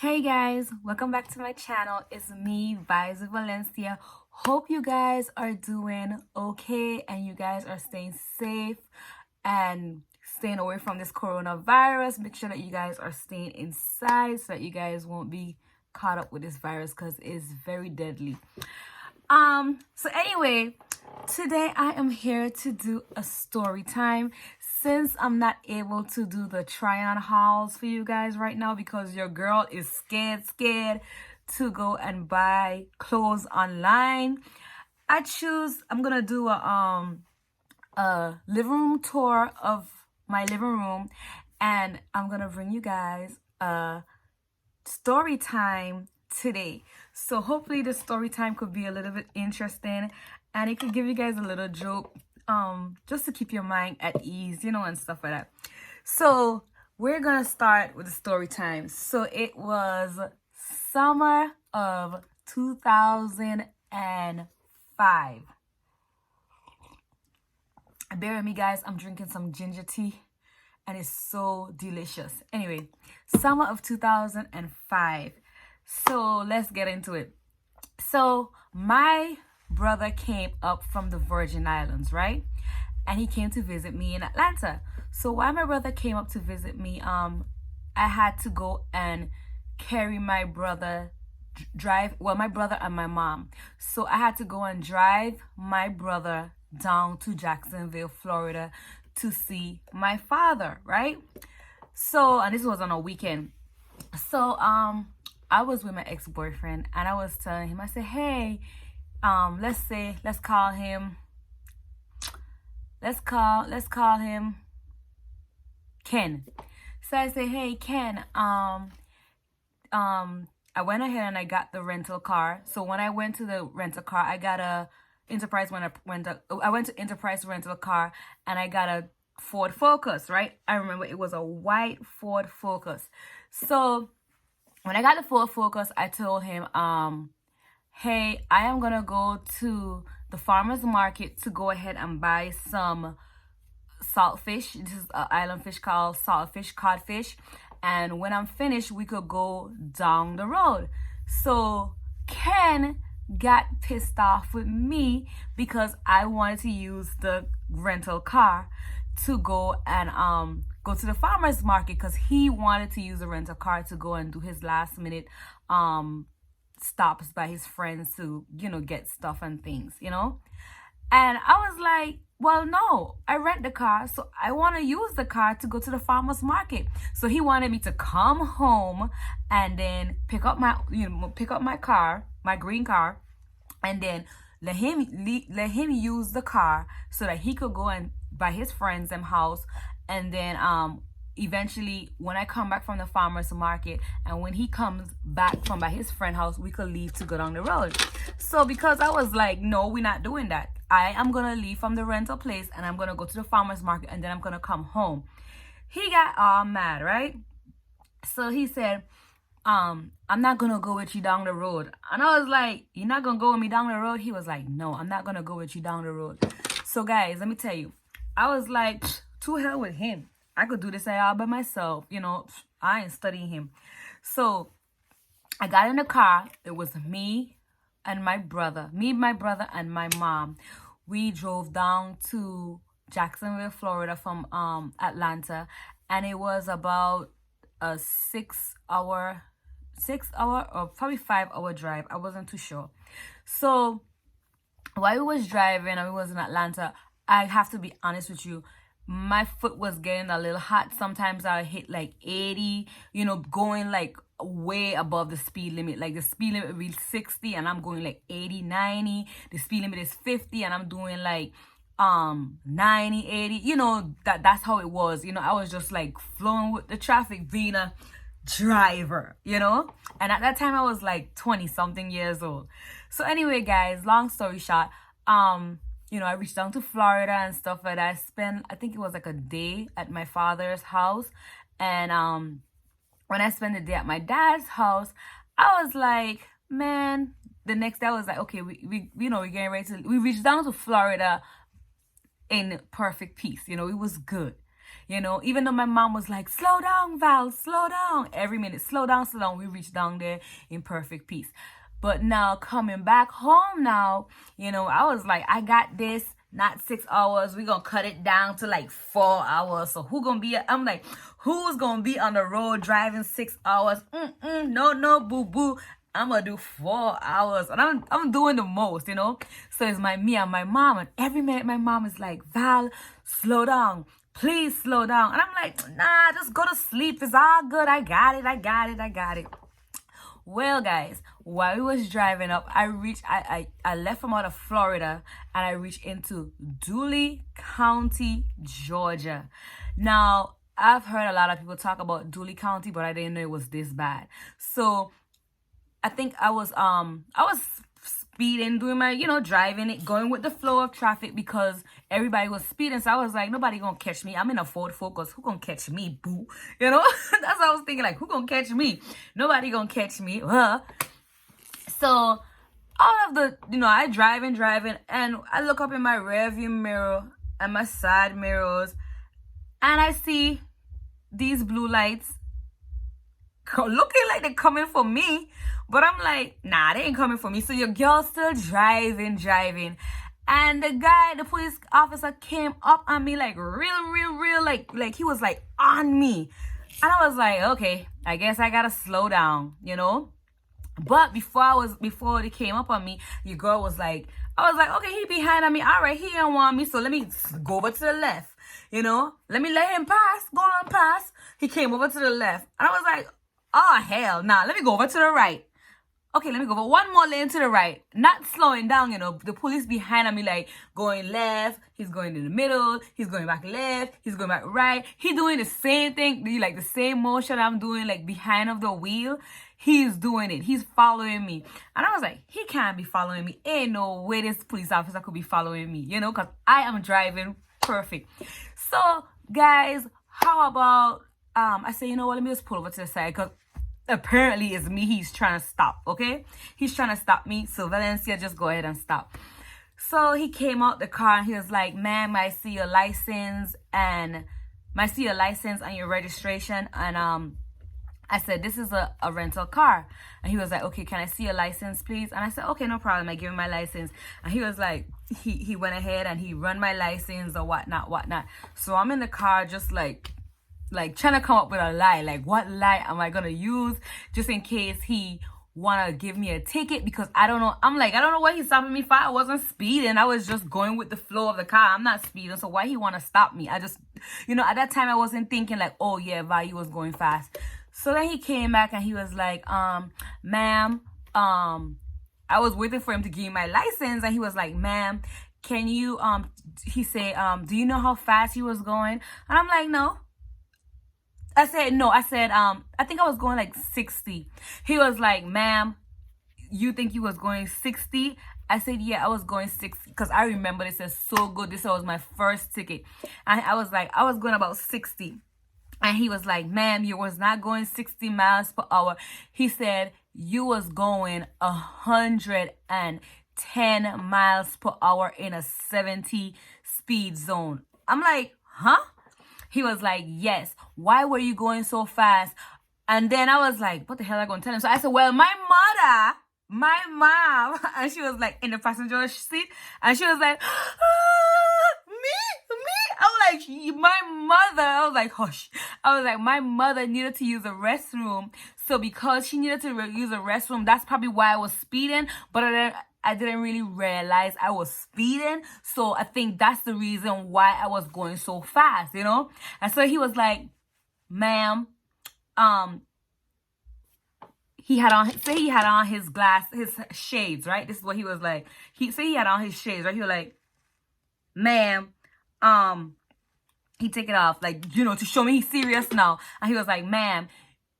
Hey guys, welcome back to my channel. It's me, Vibes with Valencia. Hope you guys are doing okay and you guys are staying safe and staying away from this coronavirus. Make sure that you guys are staying inside so that you guys won't be caught up with this virus because it's very deadly. So anyway, today I am here to do a story time since I'm not able to do the try on hauls for you guys right now because your girl is scared to go and buy clothes online. I'm gonna do a living room tour of my living room, and I'm gonna bring you guys a story time today. So hopefully the story time could be a little bit interesting and it could give you guys a little joke, just to keep your mind at ease, and stuff like that. So we're gonna start with the story time. So it was summer of 2005. Bear with me guys, I'm drinking some ginger tea and it's so delicious. Anyway, summer of 2005. So let's get into it. So my brother came up from the Virgin Islands, right? And he came to visit me in Atlanta. So while my brother came up to visit me, I had to go and carry my brother, my brother and my mom. So I had to go and drive my brother down to Jacksonville, Florida to see my father, right? So, and this was on a weekend. So, I was with my ex-boyfriend and I was telling him, I said, hey, let's call him Ken. So I said, hey Ken, I went ahead and I got the rental car. So when I went to the rental car, I got a Enterprise I went to Enterprise rental car and I got a Ford Focus, right? I remember it was a white Ford Focus. So when I got the Ford Focus, I told him, hey, I am gonna go to the farmer's market to go ahead and buy some saltfish. This is an island fish called saltfish, codfish. And when I'm finished, we could go down the road. So Ken got pissed off with me because I wanted to use the rental car to go and go to the farmer's market because he wanted to use the rental car to go and do his last minute stops by his friends to get stuff and things. And I was like, well, no, I rent the car, so I want to use the car to go to the farmer's market. So he wanted me to come home and then pick up my car, my green car, and then let him use the car so that he could go and by his friends' house, and then eventually when I come back from the farmer's market and when he comes back from by his friend house, we could leave to go down the road. So because I was like, no, we're not doing that. I am gonna leave from the rental place and I'm gonna go to the farmer's market and then I'm gonna come home. He got all mad, right? So he said, I'm not gonna go with you down the road. And I was like, you're not gonna go with me down the road? He was like, no, I'm not gonna go with you down the road. So guys, let me tell you, I was like, to hell with him. I could do this all by myself. I ain't studying him. So I got in the car. It was me and my brother, and my mom. We drove down to Jacksonville, Florida from Atlanta, and it was about a 6 hour or probably 5 hour drive. I wasn't too sure. So while we was driving and we was in Atlanta, I have to be honest with you, my foot was getting a little hot. Sometimes I hit like 80, going like way above the speed limit. Like the speed limit would be 60 and I'm going like 80, 90. The speed limit is 50 and I'm doing like 90, 80. That's how it was. I was just like flowing with the traffic, being a driver, And at that time I was like 20 something years old. So anyway, guys, long story short, I reached down to Florida and stuff like that. I spent, I think it was like a day at my father's house. And when I spent the day at my dad's house, I was like, man, the next day I was like, okay, we're getting ready to, we reached down to Florida in perfect peace. It was good. You know, even though my mom was like, slow down, Val, slow down. Every minute, slow down, slow down. We reached down there in perfect peace. But now coming back home now, you know, I was like, I got this, not 6 hours. We're going to cut it down to like 4 hours. So who going to be, I'm like, who's going to be on the road driving 6 hours? No, boo. I'm going to do 4 hours. And I'm doing the most, you know. So it's me and my mom. And every minute my mom is like, Val, slow down. Please slow down. And I'm like, nah, just go to sleep. It's all good. I got it. Well, guys, while we was driving up, I left from out of Florida and I reached into Dooley County, Georgia. Now, I've heard a lot of people talk about Dooley County, but I didn't know it was this bad. So I think I was speeding, doing my, you know, driving it, going with the flow of traffic because everybody was speeding. So I was like, nobody gonna catch me. I'm in a Ford Focus. Who gonna catch me, boo? You know, that's what I was thinking. Like, who gonna catch me? Nobody gonna catch me. So all of the, you know, I driving, and I look up in my rearview mirror and my side mirrors, and I see these blue lights looking like they're coming for me. But I'm like, nah, they ain't coming for me. So your girl's still driving. And the police officer came up on me like real, like he was like on me. And I was like, okay, I guess I gotta slow down, you know? But before they came up on me, your girl was like, I was like, okay, he behind on me. All right, he don't want me. So let me go over to the left, you know? Let him pass, go on past. He came over to the left. And I was like, oh, hell, nah, let me go over to the right. Okay, let me go over one more lane to the right. Not slowing down, you know. The police behind me, like, going left. He's going in the middle. He's going back left. He's going back right. He's doing the same thing, like the same motion I'm doing, like, behind of the wheel. He's doing it. He's following me. And I was like, he can't be following me. Ain't no way this police officer could be following me, you know, because I am driving perfect. So, guys, how about, I say, you know what, let me just pull over to the side, because apparently it's me he's trying to stop, okay? He's trying to stop me. So Valencia, just go ahead and stop. So he came out the car and he was like, ma'am, I see your license and your registration. And I said, this is a rental car. And he was like, okay, can I see your license, please? And I said, okay, no problem. I give him my license. And he was like, he went ahead and he run my license or whatnot. So I'm in the car just like trying to come up with a lie. Like, what lie am I gonna use just in case he wanna give me a ticket? Because I don't know. I'm like, I don't know what he's stopping me for. I wasn't speeding. I was just going with the flow of the car. I'm not speeding. So why he wanna stop me? I just, you know, at that time I wasn't thinking like, oh yeah, Vayu was going fast. So then he came back and he was like, ma'am, I was waiting for him to give me my license, and he was like, ma'am, can you, he said, do you know how fast he was going? And I'm like, no. I said, no. I said, I think I was going like 60. He was like, ma'am, you think you was going 60? I said, yeah, I was going 60, because I remember this is so good. This was my first ticket. And I was like, I was going about 60. And he was like, ma'am, you was not going 60 miles per hour. He said, you was going 110 miles per hour in a 70 speed zone. I'm like, huh? He was like, yes. Why were you going so fast? And then I was like, what the hell am I going to tell him? So I said, well, my mom, and she was like in the passenger seat, and she was like, me. I was like, my mother. I was like, hush. I was like, my mother needed to use the restroom. So because she needed to use the restroom, that's probably why I was speeding. But I didn't really realize I was speeding. So I think that's the reason why I was going so fast, you know? And so he was like, ma'am, he had on his shades, right? This is what he was like. He had on his shades, right? He was like, ma'am, he take it off, like, you know, to show me he's serious now. And he was like, ma'am,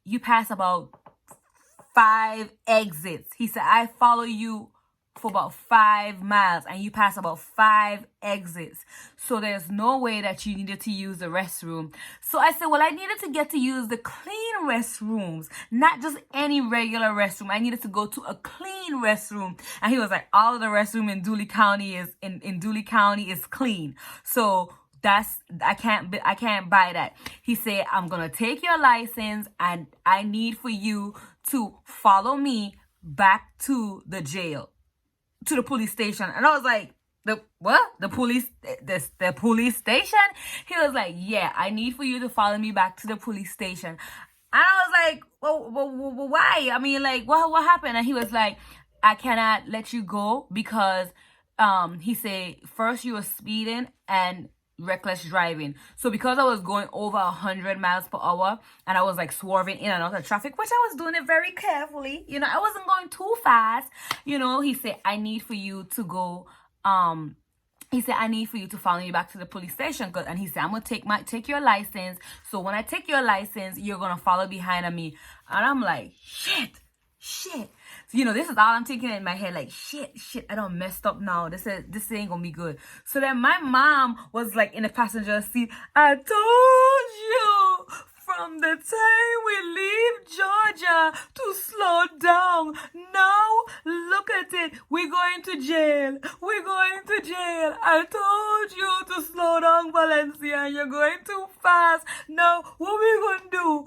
you pass about 5 exits. He said, I follow you for about 5 miles and you pass about 5 exits. So there's no way that you needed to use the restroom. So I said, well, I needed to get to use the clean restrooms, not just any regular restroom. I needed to go to a clean restroom. And he was like, all of the restroom in Dooley County is clean. So I can't buy that. He said, I'm gonna take your license and I need for you to follow me back to the jail, to the police station. And I was like, the what? The police station? He was like, yeah, I need for you to follow me back to the police station. And I was like, well, why? I mean, like, what happened? And he was like, I cannot let you go because he said first you were speeding and reckless driving. So because I was going over 100 miles per hour and I was like swerving in and out of traffic, which I was doing it very carefully, you know, I wasn't going too fast, you know, he said, I need for you to go, he said, I need for you to follow me back to the police station. And he said, I'm going to take your license. So when I take your license, you're going to follow behind of me. And I'm like, shit. So, you know, this is all I'm thinking in my head. Like, shit, I done messed up now. This ain't going to be good. So then my mom was like in the passenger seat. I told you from the time we leave Georgia to slow down. Now, look at it. We're going to jail. I told you to slow down, Valencia. You're going too fast. Now, what we gonna do?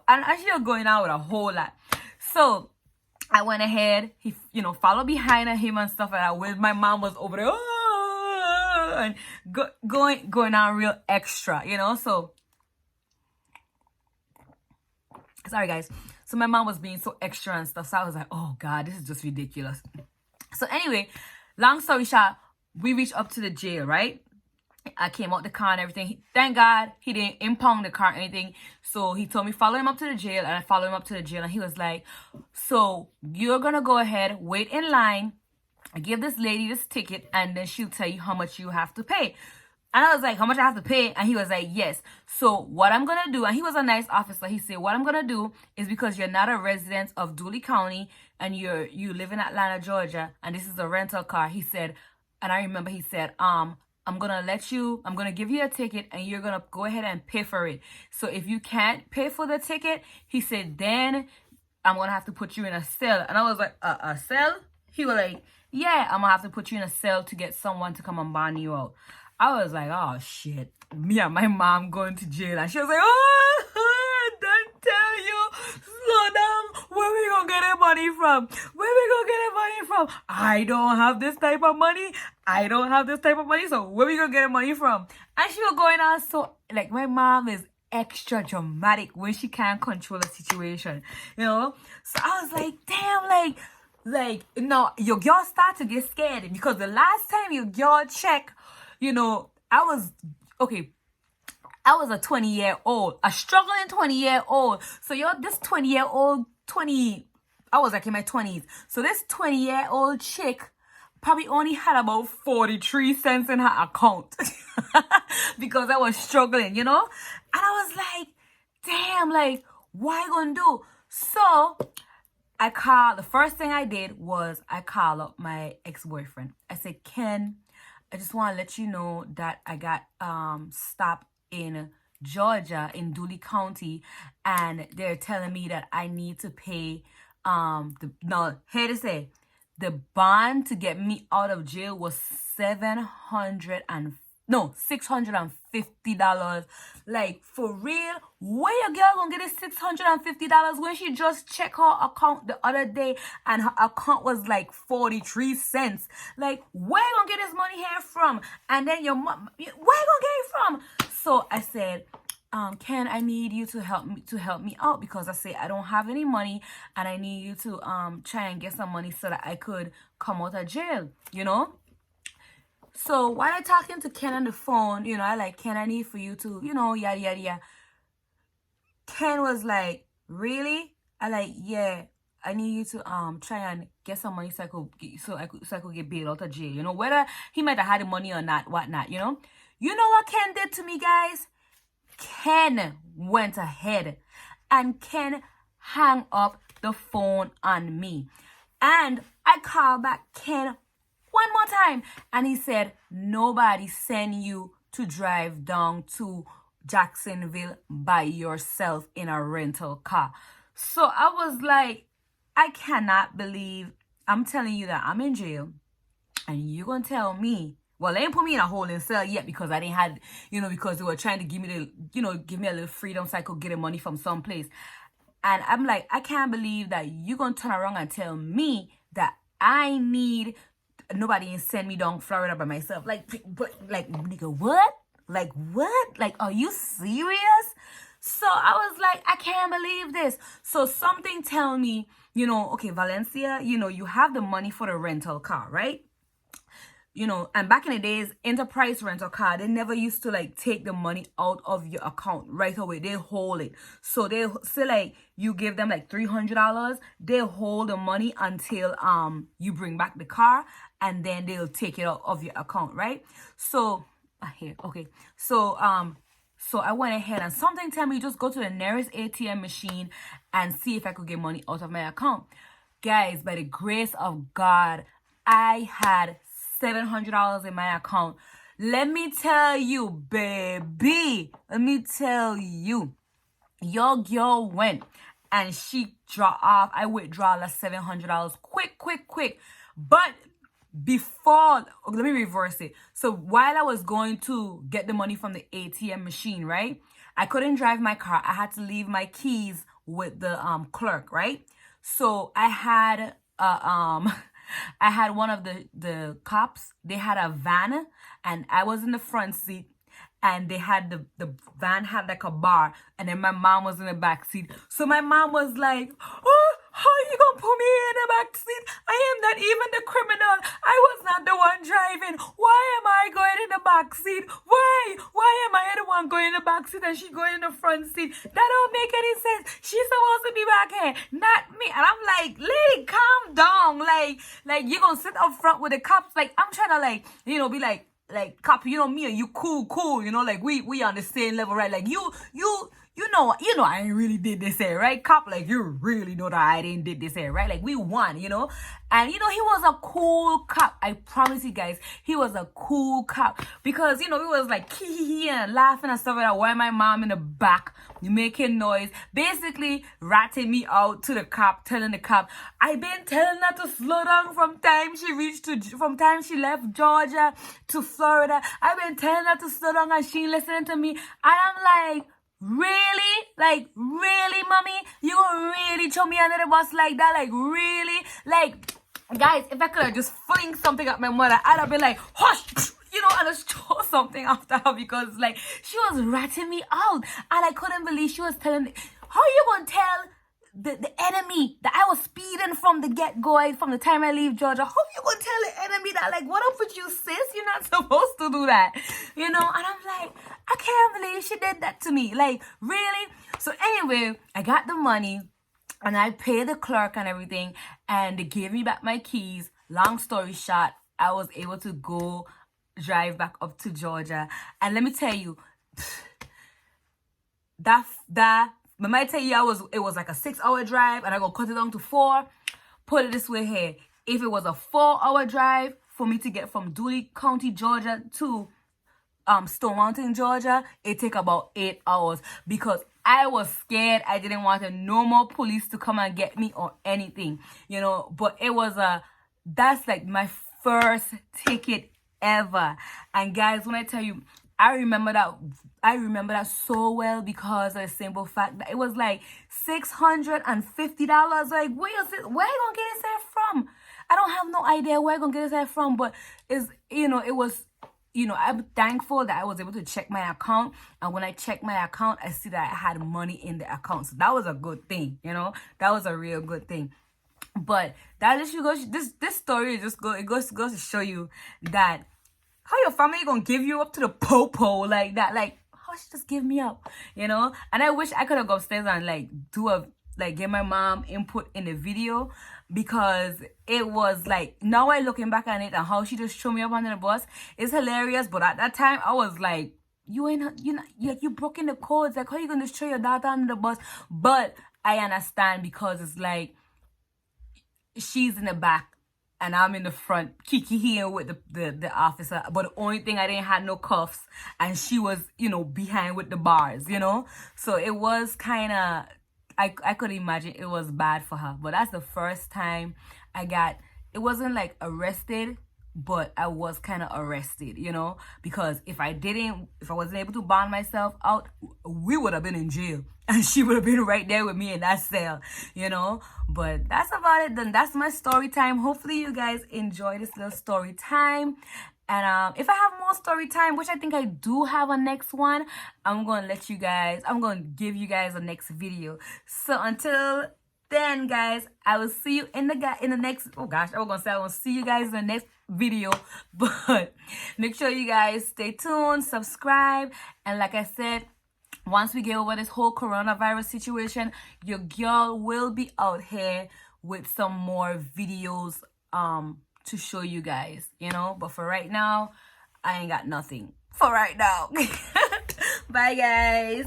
And actually, you're going out with a whole lot. So, I went ahead. He, you know, followed behind him and stuff like that. Where my mom was over there. And going on real extra, you know. So, sorry guys. So my mom was being so extra and stuff. So I was like, oh God, this is just ridiculous. So anyway, long story short, we reached up to the jail, right? I came out the car and everything. Thank God he didn't impound the car or anything. So he told me follow him up to the jail, and I followed him up to the jail. And he was like, so you're gonna go ahead, wait in line, give this lady this ticket, and then she'll tell you how much you have to pay. And I was like, how much I have to pay? And he was like, yes. So what I'm going to do, and he was a nice officer. He said, what I'm going to do is because you're not a resident of Dooley County and you live in Atlanta, Georgia, and this is a rental car. He said, and I remember he said, I'm going to give you a ticket and you're going to go ahead and pay for it. So if you can't pay for the ticket, he said, then I'm going to have to put you in a cell. And I was like, a cell? He was like, yeah, I'm going to have to put you in a cell to get someone to come and bond you out. I was like, oh shit, me and my mom going to jail. And she was like, oh, don't tell you, slow down, where we gonna get the money from? I don't have this type of money. So where we gonna get the money from? And she was going on so, like, my mom is extra dramatic when she can't control the situation, you know? So I was like, damn, like, no, your girl start to get scared because the last time your girl checked, you know, I was a 20-year-old, a struggling 20-year-old. So this 20-year-old, I was like in my 20s. So this 20-year-old chick probably only had about 43 cents in her account because I was struggling, you know? And I was like, damn, like, what I gonna do? So the first thing I did was I called up my ex-boyfriend. I said, Ken, I just want to let you know that I got stopped in Georgia, in Dooley County, and they're telling me that I need to pay the bond to get me out of jail was $650. Like, for real? Where your girl gonna get this $650 when she just checked her account the other day and her account was like 43 cents? Like, where you gonna get this money here from? And then your mom, where you gonna get it from? So I said, Ken, I need you to help me out because I say I don't have any money and I need you to try and get some money so that I could come out of jail, you know? So while I talking to Ken on the phone, you know, I like, Ken, I need for you to, you know, yada, yada, yada. Ken was like, really? I like, yeah, I need you to try and get some money so I could get bailed out of jail. You know, whether he might have had the money or not, whatnot, you know? You know what Ken did to me, guys? Ken went ahead and Ken hung up the phone on me. And I called back Ken one more time. And he said, nobody sent you to drive down to Jacksonville by yourself in a rental car. So I was like, I cannot believe I'm telling you that I'm in jail. And you're going to tell me, Well, they didn't put me in a holding cell yet because I didn't have, because they were trying to give me give me a little freedom so I could get the money from someplace. And I'm like, I can't believe that you're going to turn around and tell me that I need nobody and send me down Florida by myself. Like, nigga, what? Like, what? Like, are you serious? So I was like, I can't believe this. So something tell me, okay, Valencia, you have the money for the rental car, right? And back in the days, Enterprise rental car, they never used to like take the money out of your account right away. They hold it. So they say like you give them like $300, they hold the money until you bring back the car, and then they'll take it out of your account, right? So here, okay. So I went ahead and something tell me just go to the nearest ATM machine and see if I could get money out of my account. Guys, by the grace of God, I had $700 in my account. Let me tell you, baby. Let me tell you. Your girl went and she I withdraw the $700 quick. But before, let me reverse it. So while I was going to get the money from the ATM machine, right? I couldn't drive my car. I had to leave my keys with the clerk, right? So I had I had one of the cops. They had a van and I was in the front seat, and they had the van had like a bar, and then my mom was in the back seat. So my mom was like, oh, how you gonna put me in the back seat? I am not even the criminal. I was not the one driving. Why am I going in the back seat? Why am I the one going in the back seat and she going in the front seat? That don't make any sense. She's supposed to be back here, not me. And I'm like, lady, calm down. Like you gonna sit up front with the cops? Like I'm trying to be like cop, me and you cool, like we on the same level, right? Like you I ain't really did this here, right? Cop, like you really know that I didn't did this here, right? Like we won, and he was a cool cop. I promise you guys, he was a cool cop because he was like and laughing and stuff like that. Why my mom in the back making noise, basically ratting me out to the cop, telling the cop, I've been telling her to slow down from time she left Georgia to Florida. I've been telling her to slow down and she ain't listening to me. And I'm like, really? Like, really, mommy? You gonna really throw me under the bus like that? Like, really? Like, guys, if I could have just fling something at my mother, I'd have been like, hush, and just throw something after her because, like, she was ratting me out. And I couldn't believe she was telling me, how you gonna tell the enemy that I was speeding from the get-go, from the time I leave Georgia? How you gonna tell the enemy that? Like, what up with you, sis? You're not supposed to do that, And I'm like, I can't believe she did that to me. Like, really? So anyway, I got the money and I paid the clerk and everything, and they gave me back my keys. Long story short, I was able to go drive back up to Georgia. And let me tell you, that I might tell you it was like a 6-hour drive, and I gonna cut it down to 4. Put it this way here. If it was a 4-hour drive for me to get from Dooley County, Georgia to Stone Mountain, Georgia, it take about 8 hours because I was scared. I didn't want no more police to come and get me or anything, but that's like my first ticket ever. And guys, when I tell you, I remember that so well because of the simple fact that it was like $650. Like, where you gonna get this hair from? I don't have no idea where I gonna get this hair from, but it was, I'm thankful that I was able to check my account. And when I checked my account, I see that I had money in the account. So that was a good thing, that was a real good thing. But that just goes, this story goes to show you that how your family gonna give you up to the popo like that. Like, how she just give me up, And I wish I could have gone upstairs and get my mom input in the video, because it was like, now I looking back on it and how she just threw me up under the bus, it's hilarious. But at that time, I was like, you broken the codes. Like, how you gonna throw your daughter under the bus? But I understand because it's like she's in the back and I'm in the front, kiki with the officer. But the only thing, I didn't have no cuffs, and she was, behind with the bars, So it was kind of, I could imagine it was bad for her. But that's the first time it wasn't like arrested but I was kind of arrested, you know, because if I wasn't able to bond myself out, we would have been in jail and she would have been right there with me in that cell, you know. But that's about it then. That's my story time. Hopefully you guys enjoy this little story time. And if I have more story time, which I think I do have a next one, I'm going to give you guys a next video. So until then, guys, I will see you in the next, oh gosh, I was gonna say I will see you guys in the next video, but make sure you guys stay tuned, subscribe, and like I said, once we get over this whole coronavirus situation, your girl will be out here with some more videos to show you guys, you know. But for right now, I ain't got nothing for right now. Bye, guys.